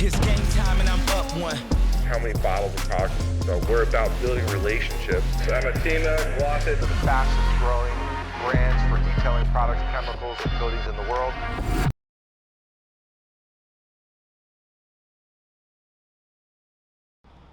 It's game time and I'm up one. How many bottles of product? So we're about building relationships. So I'm a Tina Glossett, the fastest growing brands for detailing products, chemicals, and coatings in the world.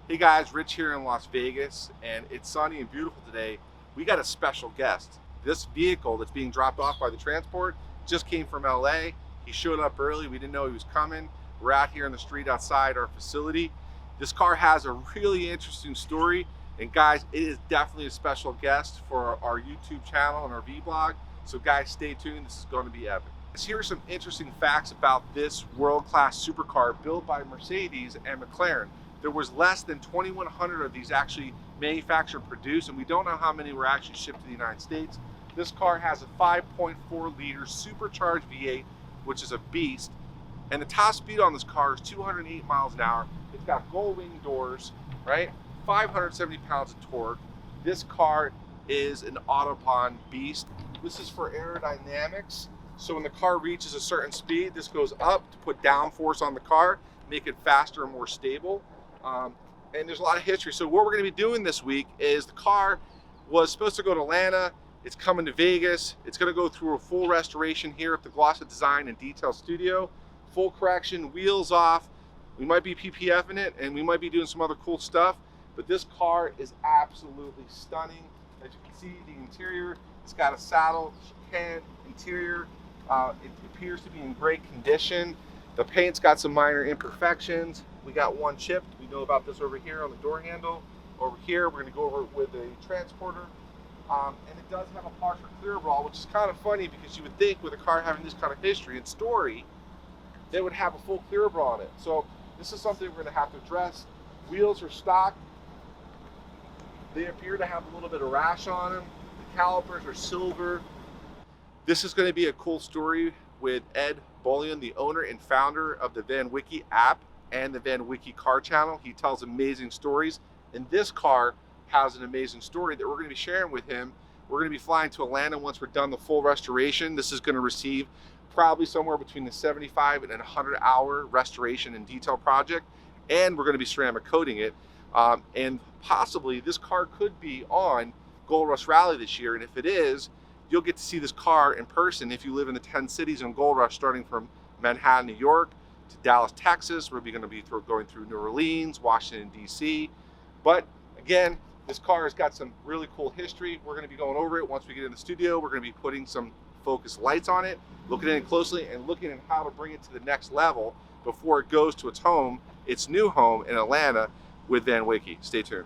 Hey guys, Rich here in Las Vegas, and it's sunny and beautiful today. We got a special guest. This vehicle that's being dropped off by the transport just came from LA. He showed up early, we didn't know he was coming. We're out here in the street outside our facility. This car has a really interesting story, and guys, it is definitely a special guest for our YouTube channel and our vlog. So guys, stay tuned, this is going to be epic. Here are some interesting facts about this world-class supercar built by Mercedes and Mclaren. There was less than 2,100 of these actually manufactured and produced, and we don't know how many were actually shipped to the United States. This car has a 5.4 liter supercharged V8, which is a beast. And the top speed on this car is 208 miles an hour. It's got gold wing doors, right? 570 pounds of torque. This car is an Autobahn beast. This is for aerodynamics. So when the car reaches a certain speed, this goes up to put downforce on the car, make it faster and more stable. And there's a lot of history. So what we're going to be doing this week is the car was supposed to go to Atlanta. It's coming to Vegas. It's going to go through a full restoration here at the Glossett Design and Detail Studio. Full correction, wheels off. We might be PPFing it, and we might be doing some other cool stuff. But this car is absolutely stunning. As you can see, the interior, it's got a saddle chicane interior. It appears to be in great condition. The paint's got some minor imperfections. We got one chip. We know about this over here on the door handle. Over here, we're going to go over it with a transporter. And it does have a partial clear ball, which is kind of funny because you would think with a car having this kind of history and story, they would have a full clear ball on it. So this is something we're going to have to address. Wheels are stock. They appear to have a little bit of rash on them. The calipers are silver. This is going to be a cool story with Ed Bolian, the owner and founder of the Van Wiki app and the Van Wiki car channel. He tells amazing stories, and this car has an amazing story that we're going to be sharing with him. We're going to be flying to Atlanta once we're done the full restoration. This is going to receive probably somewhere between the 75 and 100 hour restoration and detail project, and we're going to be ceramic coating it. And possibly this car could be on Gold Rush Rally this year, and if it is, you'll get to see this car in person if you live in the 10 cities on Gold Rush, starting from Manhattan, New York, to Dallas, Texas. We're going to be going through New Orleans, Washington, D.C. But again, this car has got some really cool history. We're going to be going over it once we get in the studio. We're going to be putting some focus lights on it, looking at it closely, and looking at how to bring it to the next level before it goes to its new home in Atlanta with Van Wiki. Stay tuned.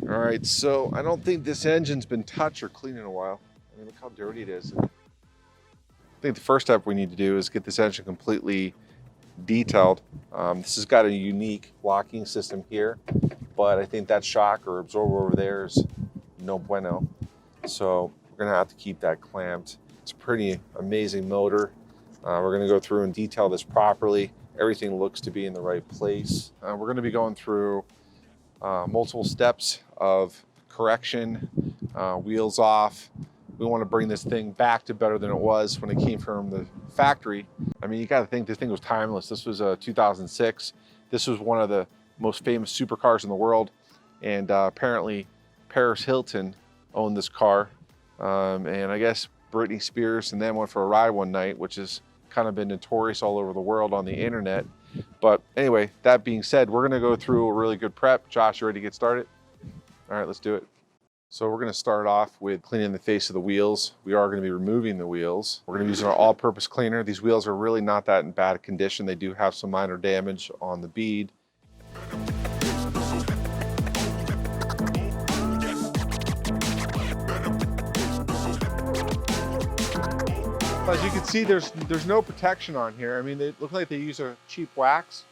All right, so I don't think this engine's been touched or cleaned in a while. I mean, look how dirty it is. I think the first step we need to do is get this engine completely detailed. This has got a unique locking system here, but I think that shock or absorber over there is no bueno. So we're gonna have to keep that clamped. It's a pretty amazing motor. We're gonna go through and detail this properly. Everything looks to be in the right place. We're gonna be going through multiple steps of correction, wheels off. We want to bring this thing back to better than it was when it came from the factory. I mean, you got to think this thing was timeless. This was a 2006. This was one of the most famous supercars in the world. And apparently Paris Hilton owned this car. And I guess Britney Spears and them went for a ride one night, which has kind of been notorious all over the world on the internet. But anyway, that being said, we're going to go through a really good prep. Josh, you ready to get started? All right, let's do it. So we're going to start off with cleaning the face of the wheels. We are going to be removing the wheels. We're going to be using our all-purpose cleaner. These wheels are really not that in bad condition. They do have some minor damage on the bead. As you can see, there's no protection on here. I mean, they look like they use a cheap wax.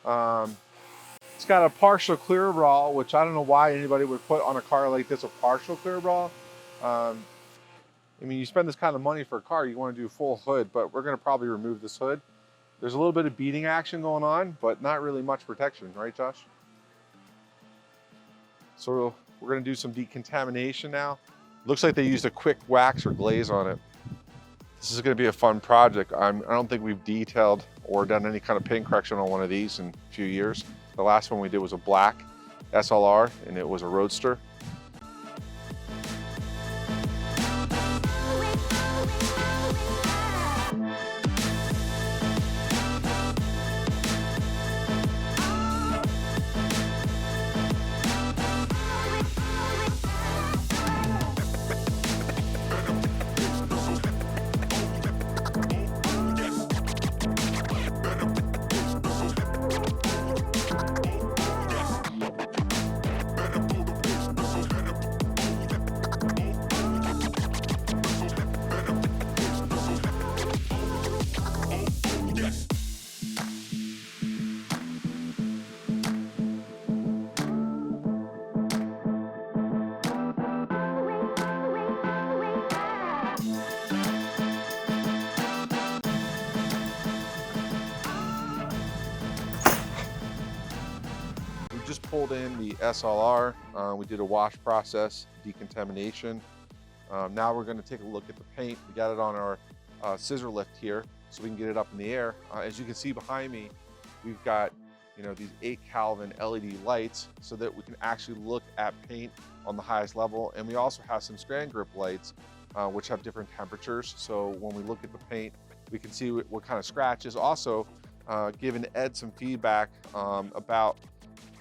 It's got a partial clear ball, which I don't know why anybody would put on a car like this a partial clear ball. I mean, you spend this kind of money for a car, you want to do full hood, but we're going to probably remove this hood. There's a little bit of beading action going on, but not really much protection, right, Josh? So we're going to do some decontamination now. Looks like they used a quick wax or glaze on it. This is going to be a fun project. I don't think we've detailed or done any kind of paint correction on one of these in a few years. The last one we did was a black SLR, and it was a roadster. Just pulled in the SLR. We did a wash process, decontamination. Now we're going to take a look at the paint. We got it on our scissor lift here, so we can get it up in the air. As you can see behind me, we've got these 8 Kelvin LED lights, so that we can actually look at paint on the highest level. And we also have some strand grip lights, which have different temperatures. So when we look at the paint, we can see what kind of scratches. Also, giving Ed some feedback about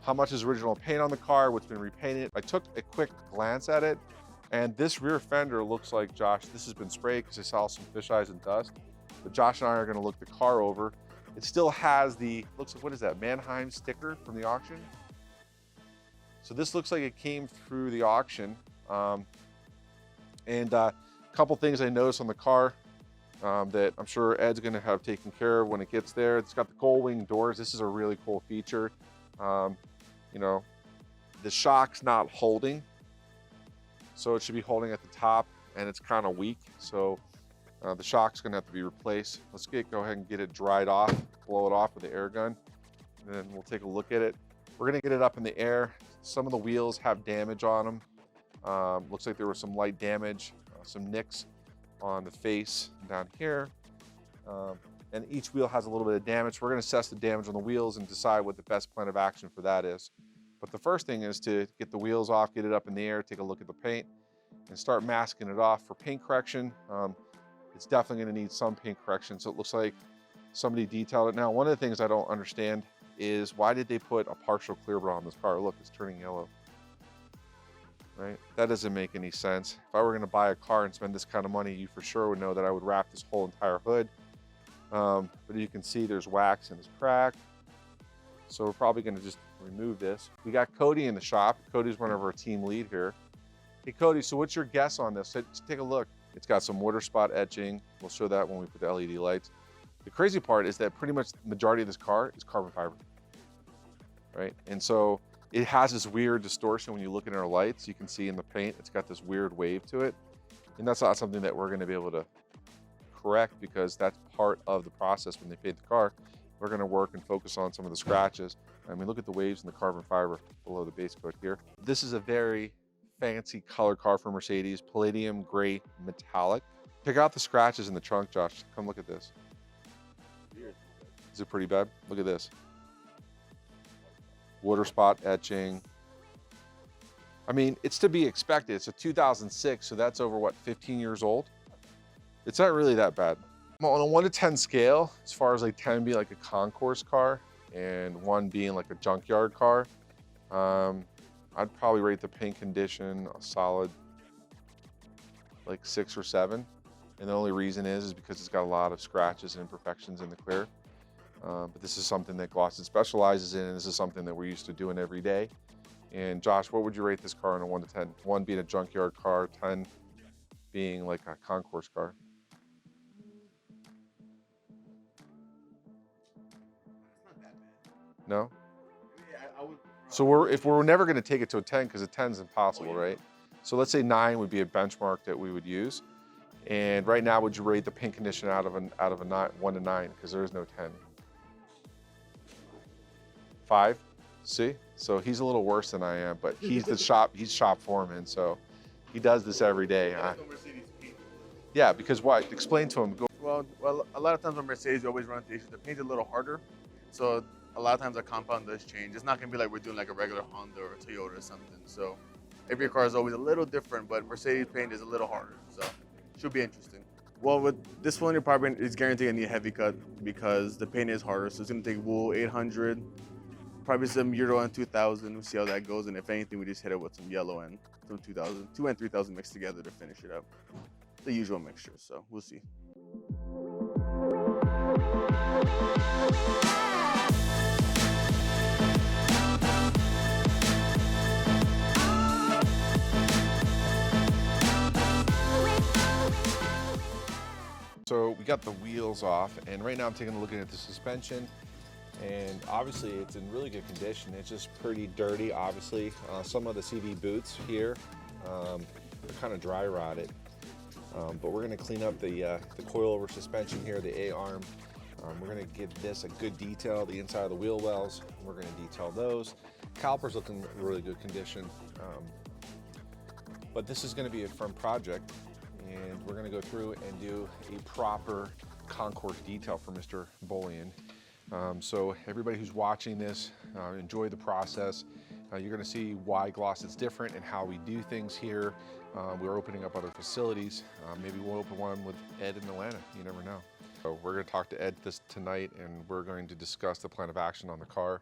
how much is original paint on the car, what's been repainted. I took a quick glance at it, and this rear fender looks like, Josh, this has been sprayed because I saw some fisheyes and dust. But Josh and I are gonna look the car over. It still has the, looks like, what is that, Mannheim sticker from the auction? So this looks like it came through the auction. And a couple things I noticed on the car that I'm sure Ed's gonna have taken care of when it gets there. It's got the gold wing doors. This is a really cool feature. The shock's not holding, so it should be holding at the top, and it's kind of weak. So the shock's gonna have to be replaced. Let's go ahead and get it dried off, blow it off with the air gun, and then we'll take a look at it. We're gonna get it up in the air. Some of the wheels have damage on them. Looks like there was some light damage, some nicks on the face down here. And each wheel has a little bit of damage. We're gonna assess the damage on the wheels and decide what the best plan of action for that is. But the first thing is to get the wheels off, get it up in the air, take a look at the paint, and start masking it off for paint correction. It's definitely gonna need some paint correction. So it looks like somebody detailed it. Now, one of the things I don't understand is why did they put a partial clear bra on this car? Look, it's turning yellow, right? That doesn't make any sense. If I were gonna buy a car and spend this kind of money, you for sure would know that I would wrap this whole entire hood. But you can see there's wax in this crack. So we're probably gonna just remove this. We got Cody in the shop. Cody's one of our team lead here. Hey Cody, so what's your guess on this? Let's take a look. It's got some water spot etching. We'll show that when we put the LED lights. The crazy part is that pretty much the majority of this car is carbon fiber, right? And so it has this weird distortion when you look at our lights. You can see in the paint, it's got this weird wave to it. And that's not something that we're gonna be able to correct, because that's part of the process when they paint the car. We're gonna work and focus on some of the scratches. I mean, look at the waves in the carbon fiber below the base coat here. This is a very fancy color car for Mercedes, palladium gray metallic. Check out the scratches in the trunk, Josh. Come look at this. Is it pretty bad? Look at this. Water spot etching. I mean, it's to be expected. It's a 2006, so that's over, what, 15 years old? It's not really that bad. On a 1 to 10 scale, as far as like 10 being like a concourse car and 1 being like a junkyard car, I'd probably rate the paint condition a solid like 6 or 7. And the only reason is because it's got a lot of scratches and imperfections in the clear. But this is something that Glosson specializes in, and this is something that we're used to doing every day. And Josh, what would you rate this car on a 1 to 10? 1 being a junkyard car, 10 being like a concourse car. No? So if we're never going to take it to a 10, because a 10 is impossible, right? So let's say 9 would be a benchmark that we would use. And right now, would you rate the paint condition out of a 1 to 9? Because there is no 10. 5. See? So he's a little worse than I am, but he's he's shop foreman, so he does this every day. Yeah, because why? Explain to him. Well, a lot of times on Mercedes, you always run into issues. The paint's a little harder, so a lot of times the compound does change. It's not gonna be like we're doing like a regular Honda or Toyota or something. So every car is always a little different, but Mercedes paint is a little harder, so should be interesting. Well, with this cylinder department, it's guaranteed to need a heavy cut because the paint is harder. So it's gonna take wool 800, probably some Euro and 2000. We'll see how that goes, and if anything, we just hit it with some yellow and some 2000, 2 and 3000 mixed together to finish it up. The usual mixture, so we'll see. So we got the wheels off, and right now I'm taking a look at the suspension, and obviously it's in really good condition. It's just pretty dirty, obviously. Some of the CV boots here, they're kind of dry rotted, but we're gonna clean up the coilover suspension here, the A-arm. We're gonna give this a good detail, the inside of the wheel wells. We're gonna detail those. Calipers look in really good condition, but this is gonna be a fun project. And we're gonna go through and do a proper concourse detail for Mr. Bolian. So everybody who's watching this, enjoy the process. You're gonna see why Gloss is different and how we do things here. We're opening up other facilities. Maybe we'll open one with Ed in Atlanta, you never know. So we're gonna talk to Ed tonight, and we're going to discuss the plan of action on the car.